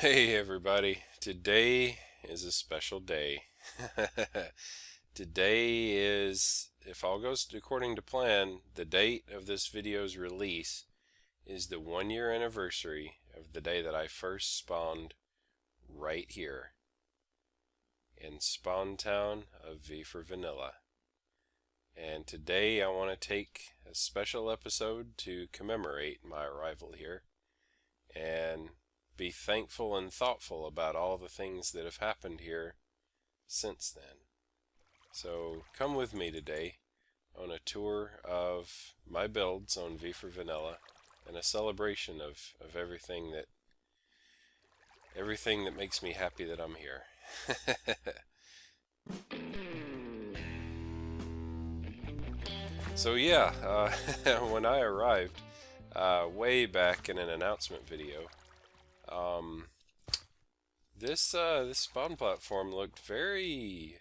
Hey everybody, today is a special day. Today is, if all goes according to plan, the date of this video's release is the 1 year anniversary of the day that I first spawned right here in Spawn Town of V for Vanilla. And today I want to take a special episode to commemorate my arrival here and be thankful and thoughtful about all the things that have happened here since then. So come with me today on a tour of my builds on V for Vanilla and a celebration of everything that makes me happy that I'm here. So yeah, when I arrived way back in an announcement video, this spawn platform looked very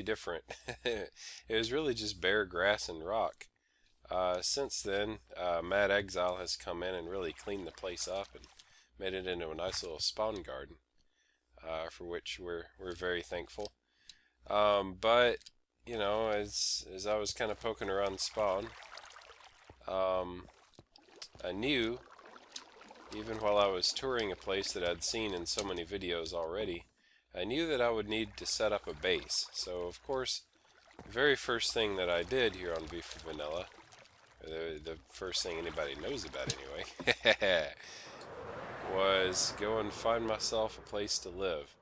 different. It was really just bare grass and rock. Since then, Mad Exile has come in and really cleaned the place up and made it into a nice little spawn garden, for which we're very thankful. But you know, as I was kind of poking around spawn, I knew, even while I was touring a place that I'd seen in so many videos already, I knew that I would need to set up a base. So of course, the very first thing that I did here on V for Vanilla, the first thing anybody knows about anyway, was go and find myself a place to live.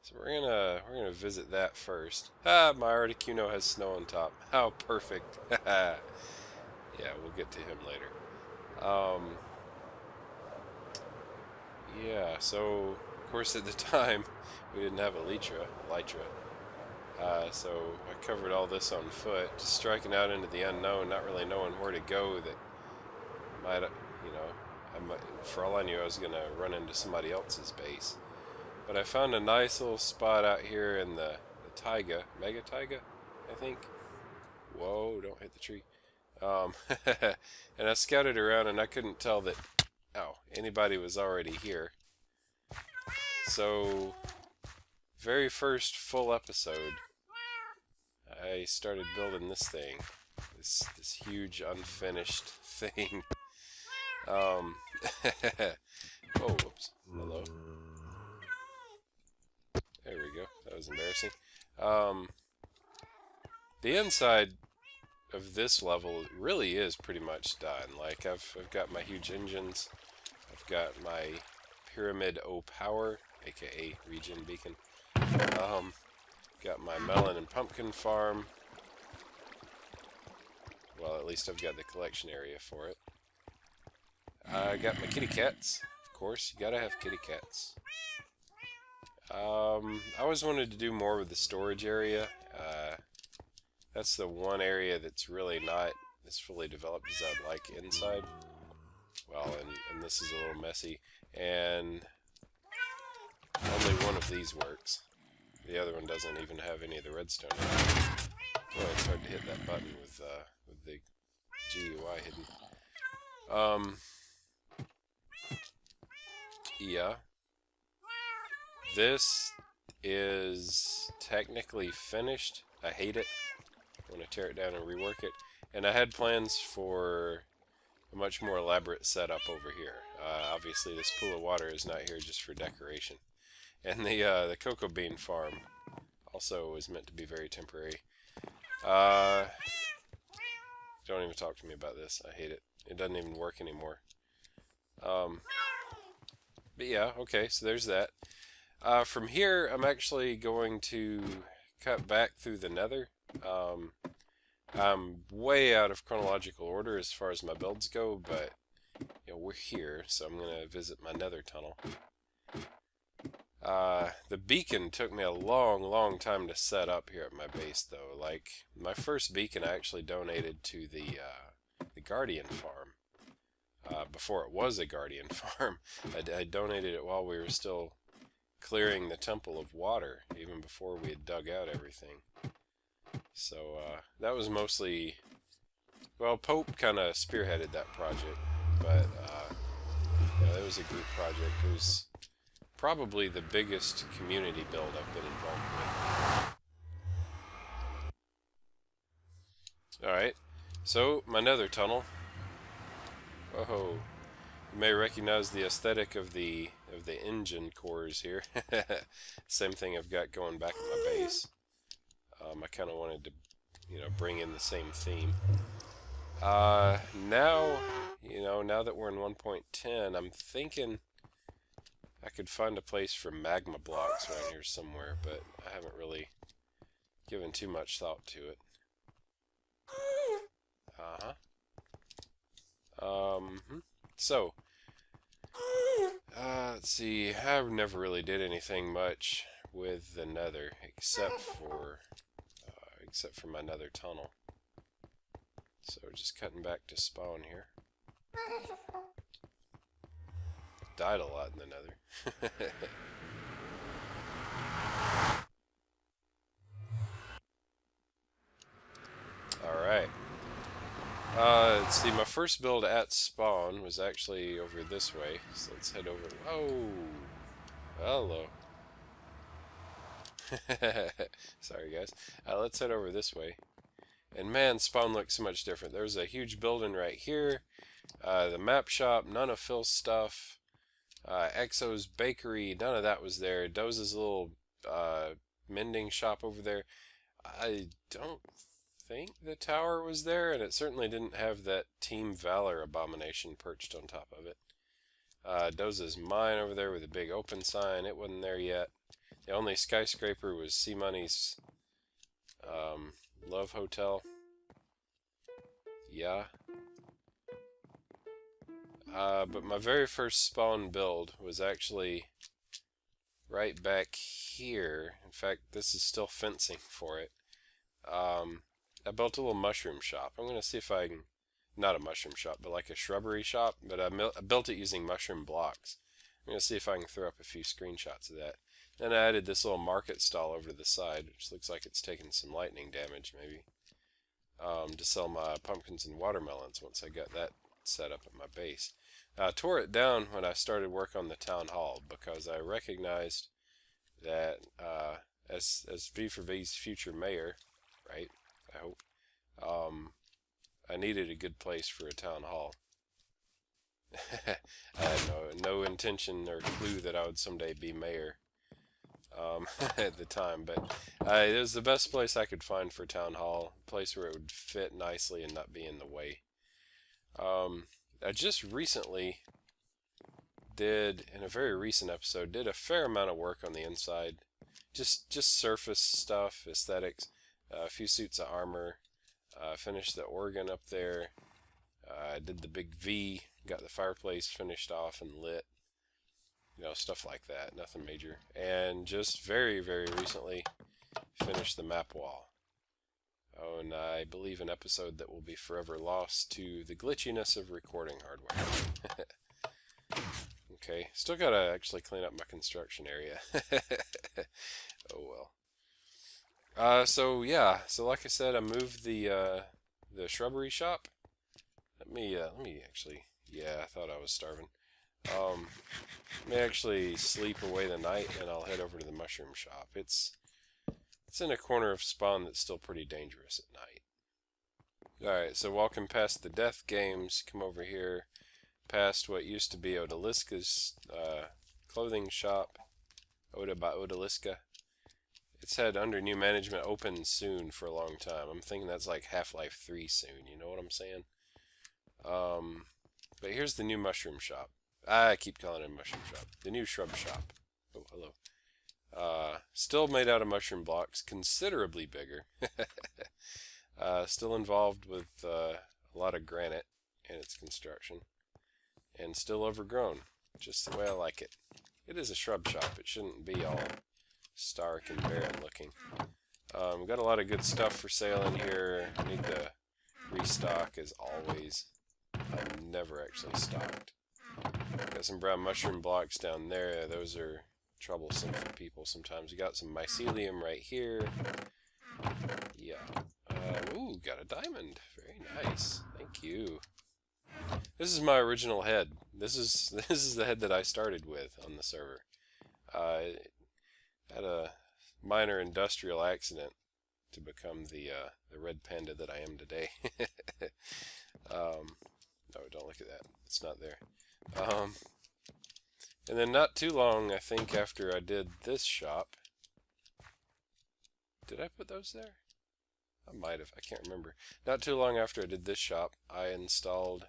So we're gonna visit that first. Ah, my Articuno has snow on top. How perfect. Yeah, we'll get to him later. Yeah, so of course at the time we didn't have Elytra. So I covered all this on foot, just striking out into the unknown, not really knowing where to go. That might, you know, for all I knew, I was gonna run into somebody else's base. But I found a nice little spot out here in the taiga, mega taiga, I think. Whoa! Don't hit the tree. And I scouted around, and I couldn't tell that anybody was already here. So, very first full episode, I started building this thing, this huge unfinished thing. Oh, whoops! Hello. There we go. That was embarrassing. The inside of this level really is pretty much done. Like I've got my huge engines. I've got my Pyramid O Power, aka Regen Beacon. Got my melon and pumpkin farm. Well, at least I've got the collection area for it. I got my kitty cats. Of course, you gotta have kitty cats. I always wanted to do more with the storage area. That's the one area that's really not as fully developed as I'd like inside. Well, and this is a little messy, and only one of these works. The other one doesn't even have any of the redstone in it. Boy, it's hard to hit that button with the GUI hidden. Yeah. This is technically finished. I hate it. I want to tear it down and rework it. And I had plans for a much more elaborate setup over here. Obviously, this pool of water is not here just for decoration. And the cocoa bean farm also was meant to be very temporary. Don't even talk to me about this. I hate it. It doesn't even work anymore. But yeah, okay, so there's that. From here, I'm actually going to cut back through the nether. I'm way out of chronological order as far as my builds go, but you know, we're here, so I'm going to visit my nether tunnel. The beacon took me a long time to set up here at my base, though. Like, my first beacon I actually donated to the Guardian farm. Before it was a Guardian farm. I donated it while we were still clearing the Temple of Water, even before we had dug out everything. So that was mostly, well, Pope kind of spearheaded that project, but it was a group project. It was probably the biggest community build I've been involved with. Alright, so my nether tunnel. Whoa. You may recognize the aesthetic of the engine cores here. Same thing I've got going back at my base. I kind of wanted to, bring in the same theme. Now, now that we're in 1.10, I'm thinking I could find a place for magma blocks around here somewhere, but I haven't really given too much thought to it. So, let's see, I never really did anything much with the nether, except for my nether tunnel. So just cutting back to spawn here. Died a lot in the nether. Alright. Let's see, my first build at spawn was actually over this way. So let's head over. Whoa! Hello. Sorry guys. Let's head over this way. And man, spawn looks so much different. There's a huge building right here. The map shop, none of Phil's stuff. Exo's bakery, none of that was there. Doze's little mending shop over there. I don't think the tower was there, and it certainly didn't have that Team Valor abomination perched on top of it. Doze's mine over there with a big open sign, it wasn't there yet. The only skyscraper was C-Money's Love Hotel. Yeah. But my very first spawn build was actually right back here. In fact, this is still fencing for it. I built a little mushroom shop. I'm going to see if I can, not a mushroom shop, but like a shrubbery shop, but I built it using mushroom blocks. I'm going to see if I can throw up a few screenshots of that. Then I added this little market stall over to the side, which looks like it's taken some lightning damage, maybe, to sell my pumpkins and watermelons once I got that set up at my base. I tore it down when I started work on the town hall because I recognized that as V for V's future mayor, right, I hope, I needed a good place for a town hall. I had no intention or clue that I would someday be mayor at the time, but it was the best place I could find for town hall, a place where it would fit nicely and not be in the way. I just recently did, in a very recent episode, did a fair amount of work on the inside. Just surface stuff, aesthetics, a few suits of armor, finished the organ up there, did the big V, got the fireplace finished off and lit, stuff like that, nothing major. And just very, very recently finished the map wall. Oh, and I believe an episode that will be forever lost to the glitchiness of recording hardware. Okay, still gotta actually clean up my construction area. Oh well. So yeah, so like I said, I moved the shrubbery shop. Let me actually, yeah, I thought I was starving. Let me actually sleep away the night, and I'll head over to the mushroom shop. It's in a corner of spawn that's still pretty dangerous at night. Alright, so walking past the death games, come over here, past what used to be Odalisca's clothing shop, Oda by Odaliska. It's had under new management open soon for a long time. I'm thinking that's like Half-Life 3 soon, you know what I'm saying? But here's the new mushroom shop. I keep calling it a mushroom shop. The new shrub shop. Oh, hello. Still made out of mushroom blocks, considerably bigger. Still involved with a lot of granite in its construction. And still overgrown, just the way I like it. It is a shrub shop. It shouldn't be all stark and barren looking. Got a lot of good stuff for sale in here. I need to restock as always. I've never actually stocked. Got some brown mushroom blocks down there. Those are troublesome for people sometimes. We got some mycelium right here. Yeah. Ooh, got a diamond. Very nice. Thank you. This is my original head. This is the head that I started with on the server. It had a minor industrial accident to become the red panda that I am today. No, don't look at that. It's not there. And then not too long, I think, after I did this shop. Did I put those there? I might have. I can't remember. Not too long after I did this shop, I installed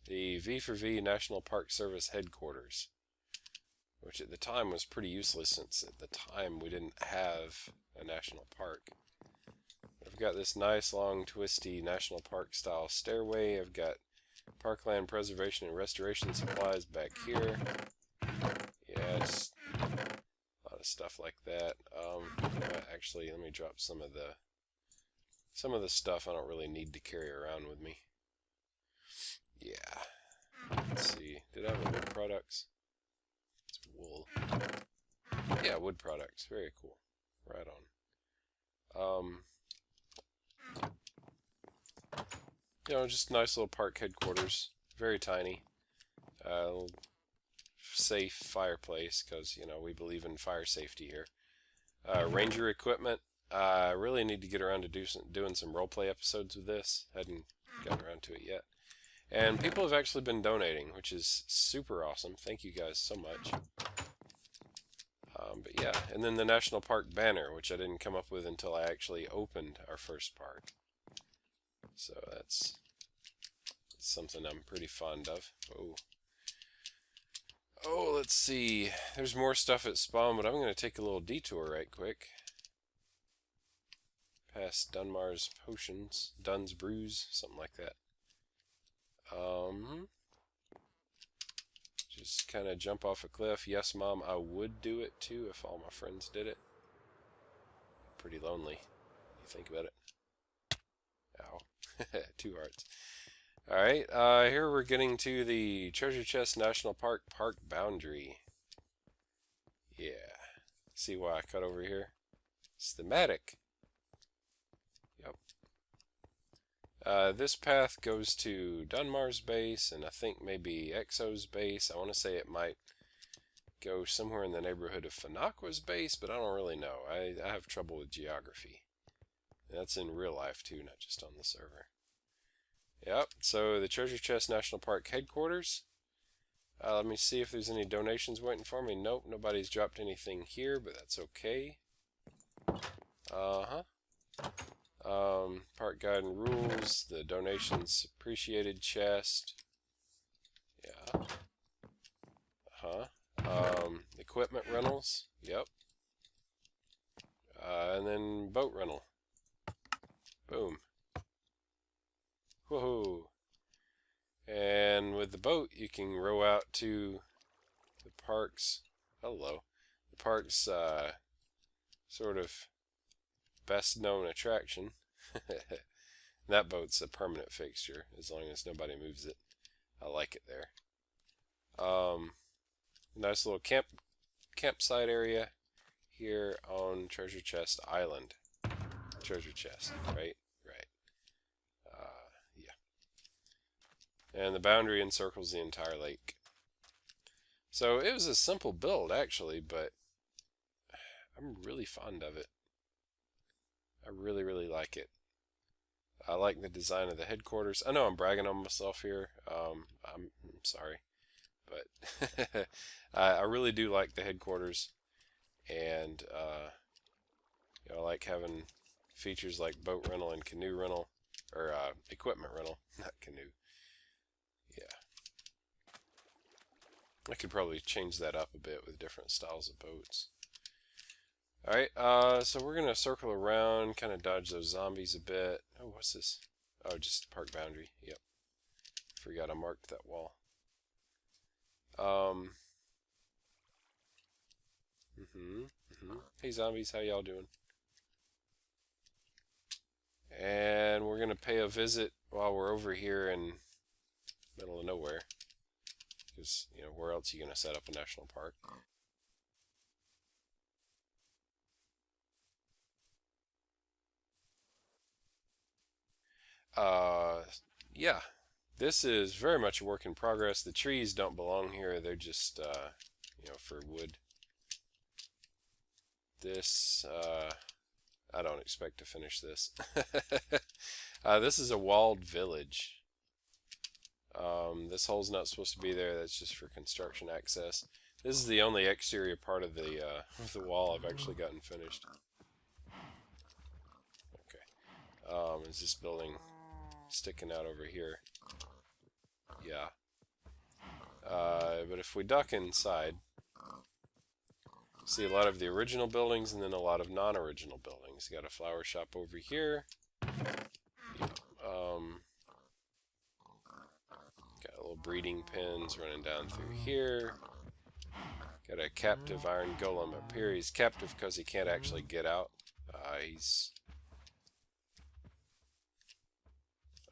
the V4V National Park Service headquarters, which at the time was pretty useless since at the time we didn't have a national park. I've got this nice long twisty national park style stairway. I've got parkland preservation and restoration supplies back here. Yeah, just a lot of stuff like that. Actually, let me drop some of the stuff I don't really need to carry around with me. Yeah. Let's see. Did I have a wood products? It's wool. Yeah, wood products. Very cool. Right on. You know, just nice little park headquarters. Very tiny. Safe fireplace, because, you know, we believe in fire safety here. Ranger equipment. I really need to get around to doing some roleplay episodes with this. Hadn't gotten around to it yet. And people have actually been donating, which is super awesome. Thank you guys so much. But yeah, and then the National Park banner, which I didn't come up with until I actually opened our first park. So that's something I'm pretty fond of. Oh, let's see. There's more stuff at spawn, but I'm going to take a little detour right quick. Past Dunmar's Potions, Dun's Brews, something like that. Just kind of jump off a cliff. Yes, Mom, I would do it too if all my friends did it. Pretty lonely. You think about it. Ow. 2 hearts. Alright, here we're getting to the Treasure Chest National Park park boundary. Yeah. See why I cut over here? It's thematic. Yep. This path goes to Dunmar's base, and I think maybe Exo's base. I want to say it might go somewhere in the neighborhood of Fenaqua's base, but I don't really know. I have trouble with geography. And that's in real life too, not just on the server. Yep, so the Treasure Chest National Park headquarters. Let me see if there's any donations waiting for me. Nope, nobody's dropped anything here, but that's okay. Park guide and rules, the donations appreciated chest. Yeah. Equipment rentals. Yep. And then boat rental. Boom. Woohoo! And with the boat, you can row out to the park's, the park's sort of best known attraction. That boat's a permanent fixture as long as nobody moves it. I like it there. Nice little campsite area here on Treasure Chest Island. Treasure Chest, right? And the boundary encircles the entire lake. So it was a simple build actually, but I'm really fond of it. I really, really like it. I like the design of the headquarters. I know I'm bragging on myself here. I'm sorry, but I really do like the headquarters, and you know, I like having features like boat rental and canoe rental, or equipment rental, not canoe. Yeah. I could probably change that up a bit with different styles of boats. Alright, so we're going to circle around, kind of dodge those zombies a bit. Oh, what's this? Oh, just park boundary. Yep. Forgot I marked that wall. Hey zombies, how y'all doing? And we're going to pay a visit while we're over here in middle of nowhere. Because, you know, where else are you going to set up a national park? Yeah, this is very much a work in progress. The trees don't belong here. They're just, you know, for wood. This, I don't expect to finish this. This is a walled village. This hole's not supposed to be there. That's just for construction access. This is the only exterior part of the wall I've actually gotten finished. Okay. Is this building sticking out over here? Yeah. But if we duck inside, see a lot of the original buildings and then a lot of non-original buildings. Got a flower shop over here. Got little breeding pens running down through here. Got a captive iron golem up here. He's captive because he can't actually get out.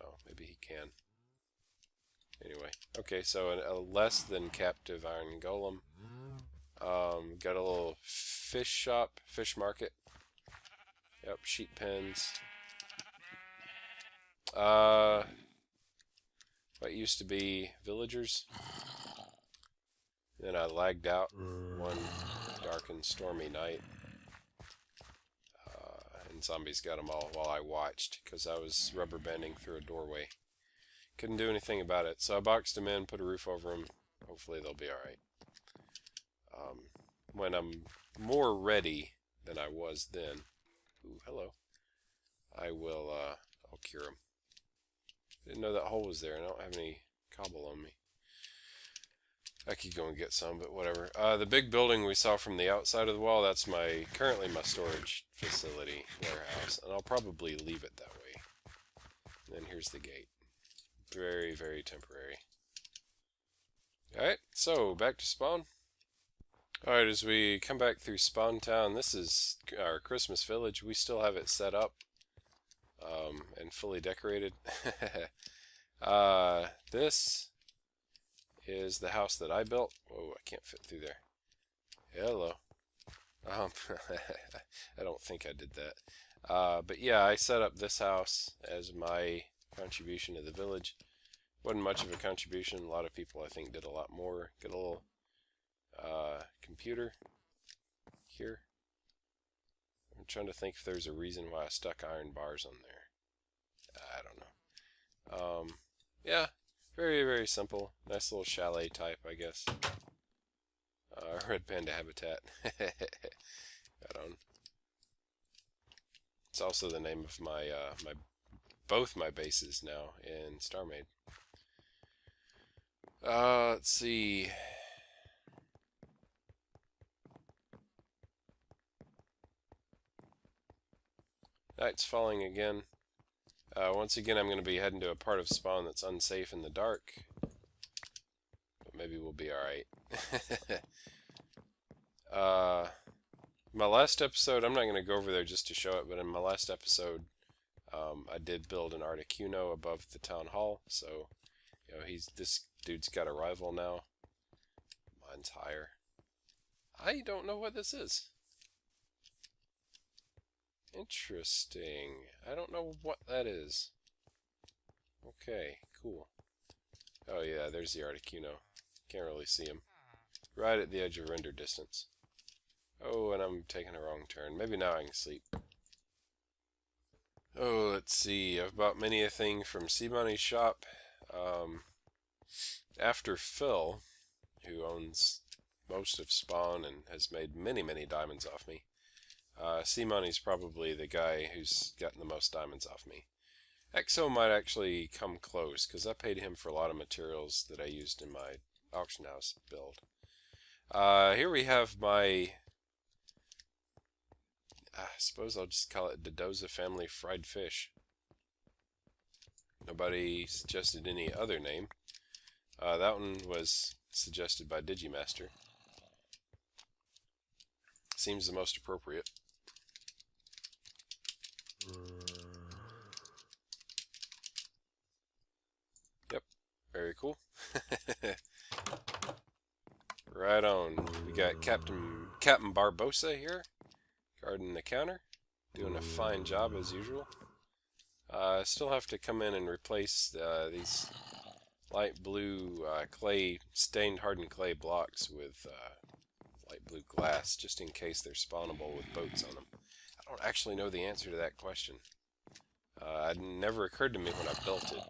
Oh, maybe he can. Anyway, okay, so a less than captive iron golem. Got a little fish shop, fish market. Yep, sheep pens. What used to be villagers. Then I lagged out one dark and stormy night. And zombies got them all while I watched because I was rubber banding through a doorway. Couldn't do anything about it, so I boxed them in, put a roof over them. Hopefully they'll be alright. When I'm more ready than I was then, ooh, hello, I'll cure them. Didn't know that hole was there, and I don't have any cobble on me. I could go and get some, but whatever. The big building we saw from the outside of the wall, that's currently my storage facility, warehouse, and I'll probably leave it that way. And then here's the gate. Very, very temporary. Alright, so back to spawn. Alright, as we come back through Spawn Town, this is our Christmas village. We still have it set up and fully decorated. This is the house that I built. Whoa, I can't fit through there. Hello. I don't think I did that. But yeah, I set up this house as my contribution to the village. Wasn't much of a contribution. A lot of people, I think, did a lot more. Got a little computer here. I'm trying to think if there's a reason why I stuck iron bars on there. I don't know. Yeah, very, very simple. Nice little chalet type, I guess. Red panda habitat. Got on. It's also the name of my both my bases now in Starmade. Let's see. Night's falling again. Once again, I'm going to be heading to a part of spawn that's unsafe in the dark. But maybe we'll be alright. My last episode, I'm not going to go over there just to show it, but in my last episode, I did build an Articuno above the town hall, so, you know, this dude's got a rival now. Mine's higher. I don't know what this is. Interesting. I don't know what that is. Okay, cool. Oh yeah, there's the Articuno. Can't really see him. Right at the edge of render distance. Oh, and I'm taking a wrong turn. Maybe now I can sleep. Oh, let's see. I've bought many a thing from Seamoney's shop. After Phil, who owns most of Spawn and has made many, many diamonds off me, Seamoney's probably the guy who's gotten the most diamonds off me. Exo might actually come close, because I paid him for a lot of materials that I used in my auction house build. Here we have my, I suppose I'll just call it Dodoza Family Fried Fish. Nobody suggested any other name. That one was suggested by Digimaster. Seems the most appropriate. Yep, very cool. Right on. We got Captain Barbosa here, guarding the counter, doing a fine job as usual. Still have to come in and replace these light blue clay, stained hardened clay blocks with light blue glass, just in case they're spawnable with boats on them. I don't actually know the answer to that question. It never occurred to me when I built it.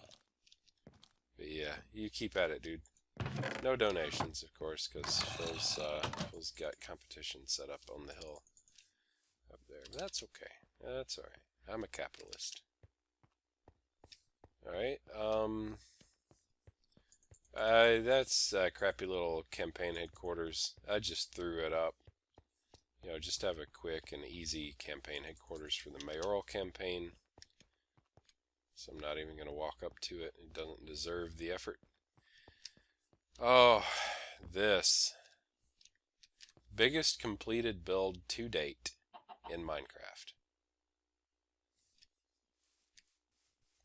But yeah, you keep at it, dude. No donations, of course, because Phil's got competition set up on the hill up there. But that's okay. That's alright. I'm a capitalist. Alright, that's a crappy little campaign headquarters. I just threw it up. You know, just have a quick and easy campaign headquarters for the mayoral campaign. So I'm not even going to walk up to it. It doesn't deserve the effort. Oh, this. Biggest completed build to date in Minecraft.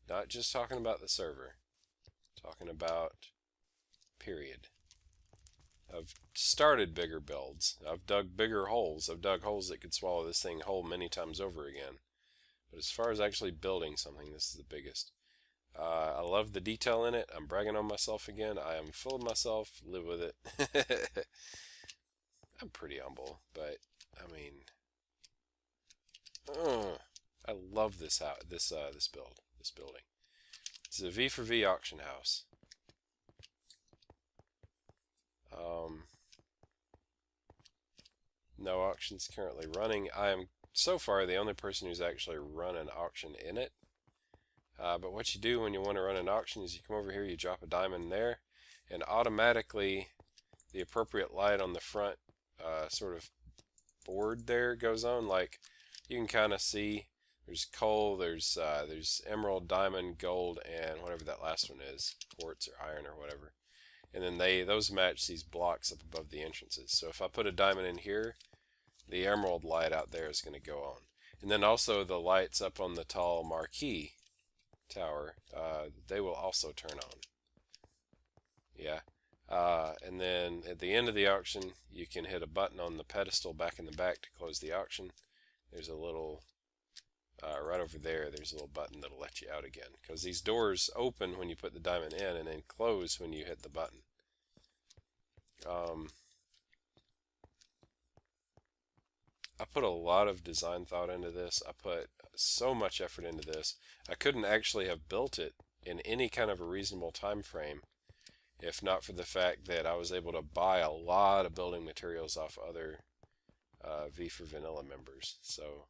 Not just talking about the server. Talking about period. I've started bigger builds. I've dug bigger holes. I've dug holes that could swallow this thing whole many times over again. But as far as actually building something, this is the biggest. I love the detail in it. I'm bragging on myself again. I am full of myself. Live with it. I'm pretty humble, but I mean, I love this building. It's a V for V auction house. No auctions currently running. I am so far the only person who's actually run an auction in it. But what you do when you want to run an auction is you come over here, you drop a diamond there, and automatically the appropriate light on the front sort of board there goes on. Like you can kind of see there's coal, there's emerald, diamond, gold, and whatever that last one is, quartz or iron or whatever. And then those match these blocks up above the entrances. So if I put a diamond in here, the emerald light out there is going to go on. And then also the lights up on the tall marquee tower, they will also turn on. Yeah. And then at the end of the auction, you can hit a button on the pedestal back in the back to close the auction. There's a little, right over there, there's a little button that'll let you out again. Because these doors open when you put the diamond in and then close when you hit the button. I put a lot of design thought into this. I put so much effort into this. I couldn't actually have built it in any kind of a reasonable time frame if not for the fact that I was able to buy a lot of building materials off other V for Vanilla members. So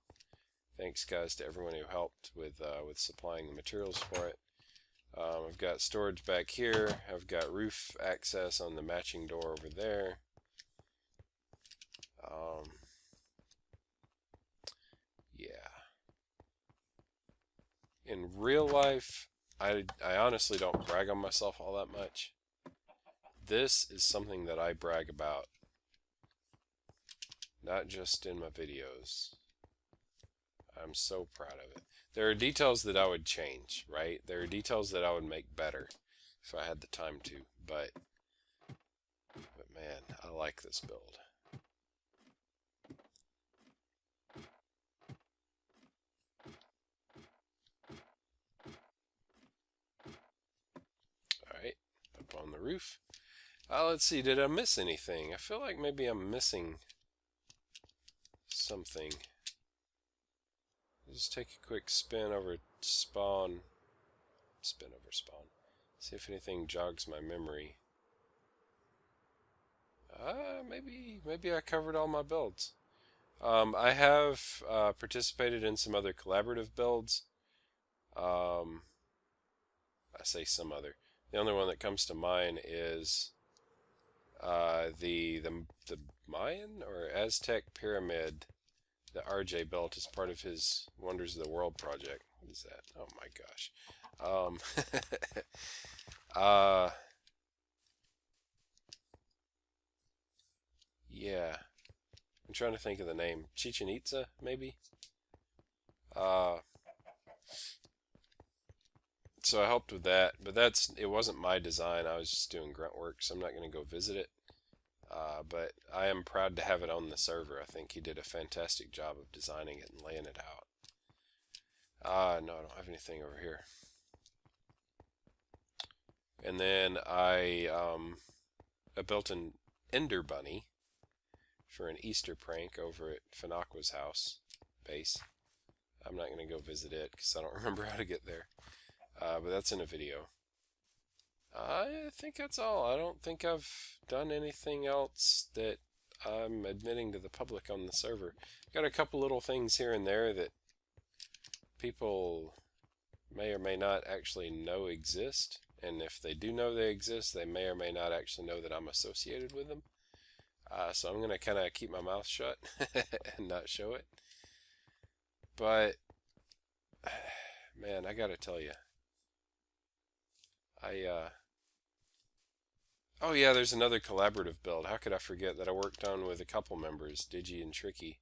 thanks guys to everyone who helped with supplying the materials for it. I've got storage back here. I've got roof access on the matching door over there. Yeah. In real life, I honestly don't brag on myself all that much. This is something that I brag about, not just in my videos. I'm so proud of it. There are details that I would change, right? There are details that I would make better if I had the time to, but man, I like this build. Alright, up on the roof. Let's see, did I miss anything? I feel like maybe I'm missing something. Just take a quick spin over spawn. Spin over spawn. See if anything jogs my memory. Maybe I covered all my builds. I have participated in some other collaborative builds. I say some other. The only one that comes to mind is the Mayan or Aztec pyramid that RJ built as part of his Wonders of the World project. What is that? Oh my gosh. Yeah. I'm trying to think of the name. Chichen Itza, maybe? So I helped with that, but it wasn't my design. I was just doing grunt work, so I'm not going to go visit it. But I am proud to have it on the server. I think he did a fantastic job of designing it and laying it out. No, I don't have anything over here. And then I built an Ender Bunny for an Easter prank over at Fenaqua's house base. I'm not going to go visit it because I don't remember how to get there. But that's in a video. I think that's all. I don't think I've done anything else that I'm admitting to the public on the server. Got a couple little things here and there that people may or may not actually know exist. And if they do know they exist, they may or may not actually know that I'm associated with them. So I'm going to kind of keep my mouth shut and not show it. But, man, I got to tell you. Oh yeah, there's another collaborative build. How could I forget that I worked on with a couple members, Digi and Tricky.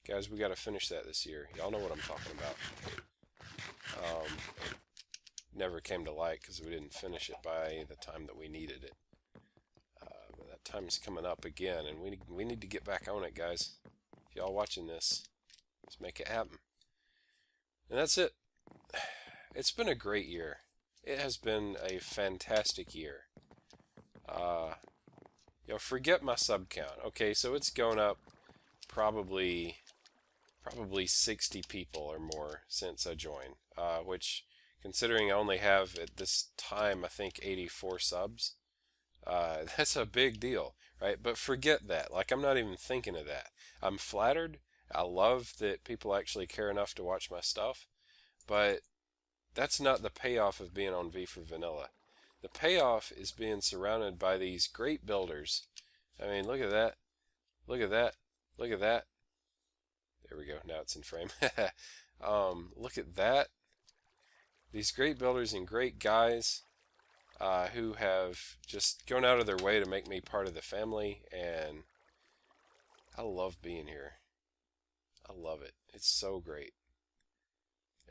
Guys, we got to finish that this year. Y'all know what I'm talking about. Never came to light because we didn't finish it by the time that we needed it. But that time is coming up again, and we need to get back on it, guys. If y'all watching this, let's make it happen. And that's it. It's been a great year. It has been a fantastic year. Forget my sub count. Okay, so it's going up probably 60 people or more since I joined, which, considering I only have at this time, I think 84 subs, that's a big deal, right? But forget that. Like, I'm not even thinking of that. I'm flattered. I love that people actually care enough to watch my stuff, but that's not the payoff of being on V for Vanilla. The payoff is being surrounded by these great builders. I mean, look at that. Look at that. Look at that. There we go. Now it's in frame. Look at that. These great builders and great guys who have just gone out of their way to make me part of the family, and I love being here. I love it. It's so great.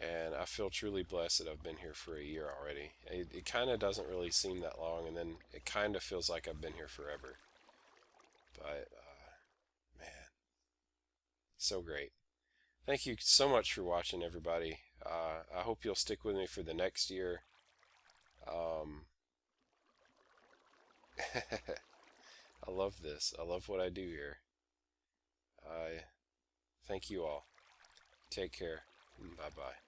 And I feel truly blessed that I've been here for a year already. It kind of doesn't really seem that long, and then it kind of feels like I've been here forever. But, man, so great. Thank you so much for watching, everybody. I hope you'll stick with me for the next year. I love this. I love what I do here. Thank you all. Take care. Bye-bye.